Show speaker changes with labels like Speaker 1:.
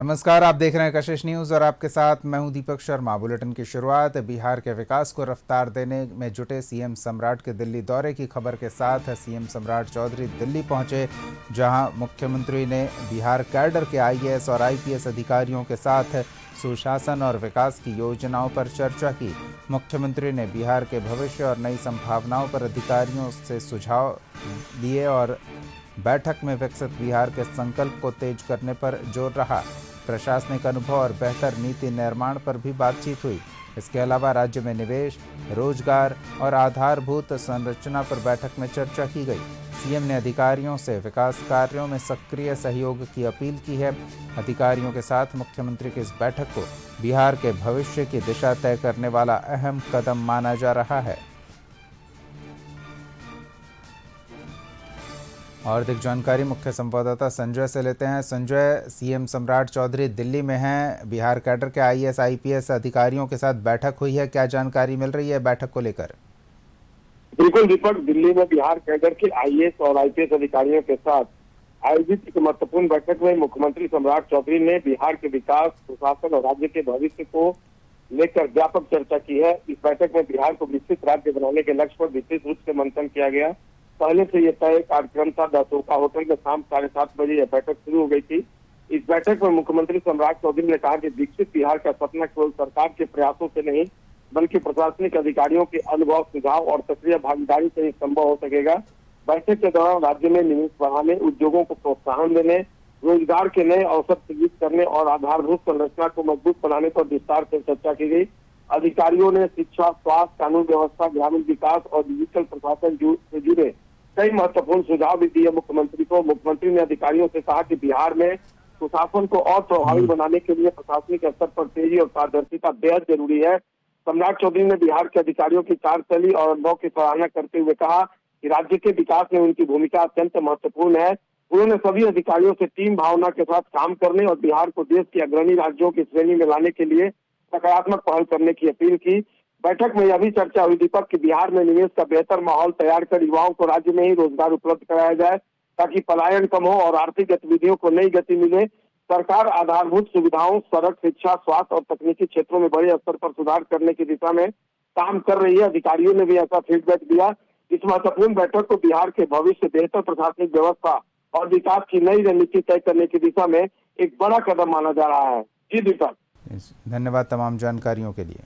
Speaker 1: नमस्कार, आप देख रहे हैं कशिश न्यूज़ और आपके साथ मैं हूं दीपक शर्मा। बुलेटिन की शुरुआत बिहार के विकास को रफ्तार देने में जुटे सीएम सम्राट के दिल्ली दौरे की खबर के साथ। सीएम सम्राट चौधरी दिल्ली पहुंचे, जहां मुख्यमंत्री ने बिहार कैडर के आईएएस और आईपीएस अधिकारियों के साथ सुशासन और विकास की योजनाओं पर चर्चा की। मुख्यमंत्री ने बिहार के भविष्य और नई संभावनाओं पर अधिकारियों से सुझाव दिए और बैठक में विकसित बिहार के संकल्प को तेज करने पर जोर रहा। प्रशासनिक अनुभव और बेहतर नीति निर्माण पर भी बातचीत हुई। इसके अलावा राज्य में निवेश, रोजगार और आधारभूत संरचना पर बैठक में चर्चा की गई। सीएम ने अधिकारियों से विकास कार्यों में सक्रिय सहयोग की अपील की है। अधिकारियों के साथ मुख्यमंत्री की इस बैठक को बिहार के भविष्य की दिशा तय करने वाला अहम कदम माना जा रहा है। और अधिक जानकारी मुख्य संवाददाता संजय से लेते हैं। संजय, सीएम सम्राट चौधरी दिल्ली में हैं, बिहार कैडर के आईएएस आईपीएस अधिकारियों के साथ बैठक हुई है, क्या जानकारी मिल रही है बैठक को लेकर?
Speaker 2: बिल्कुल दीपक, दिल्ली में बिहार कैडर के आईएएस और आईपीएस अधिकारियों के साथ आयोजित एक महत्वपूर्ण बैठक में मुख्यमंत्री सम्राट चौधरी ने बिहार के विकास, सुशासन और राज्य के भविष्य को लेकर व्यापक चर्चा की है। इस बैठक में बिहार को विकसित राज्य बनाने के लक्ष्य पर विशेष रूप से मंथन किया गया। पहले से यह तय कार्यक्रम था। अशोका होटल में शाम 7:30 बजे यह बैठक शुरू हो गई थी। इस बैठक में मुख्यमंत्री सम्राट चौधरी ने कहा कि विकसित बिहार का सपना केवल सरकार के प्रयासों से नहीं, बल्कि प्रशासनिक अधिकारियों के अनुभव, सुझाव और सक्रिय भागीदारी से ही संभव हो सकेगा। बैठक के दौरान राज्य में निवेश बढ़ाने, उद्योगों को प्रोत्साहन देने, रोजगार के नए अवसर सृजित करने और आधारभूत संरचना को मजबूत बनाने पर विस्तार से चर्चा की गई। अधिकारियों ने शिक्षा, स्वास्थ्य, कानून व्यवस्था, ग्रामीण विकास और डिजिटल प्रशासन से जुड़े कई महत्वपूर्ण सुझाव भी दिए मुख्यमंत्री को। मुख्यमंत्री ने अधिकारियों से कहा कि बिहार में सुशासन को और प्रभावी बनाने के लिए प्रशासनिक स्तर पर तेजी और पारदर्शिता बेहद जरूरी है। सम्राट चौधरी ने बिहार के अधिकारियों की कार्यशैली और अनुभव की सराहना करते हुए कहा कि राज्य के विकास में उनकी भूमिका अत्यंत महत्वपूर्ण है। उन्होंने सभी अधिकारियों से टीम भावना के साथ काम करने और बिहार को देश के अग्रणी राज्यों की श्रेणी में लाने के लिए सकारात्मक पहल करने की अपील की। बैठक में यह भी चर्चा हुई दीपक कि बिहार में निवेश का बेहतर माहौल तैयार कर युवाओं को राज्य में ही रोजगार उपलब्ध कराया जाए, ताकि पलायन कम हो और आर्थिक गतिविधियों को नई गति मिले। सरकार आधारभूत सुविधाओं, सड़क, शिक्षा, स्वास्थ्य और तकनीकी क्षेत्रों में बड़े स्तर पर सुधार करने की दिशा में काम कर रही है। अधिकारियों ने भी ऐसा फीडबैक दिया। इस महत्वपूर्ण बैठक को बिहार के भविष्य, बेहतर प्रशासनिक व्यवस्था और विकास की नई रणनीति तय करने की दिशा में एक बड़ा कदम माना जा रहा है। जी दीपक।
Speaker 1: धन्यवाद तमाम जानकारियों के लिए।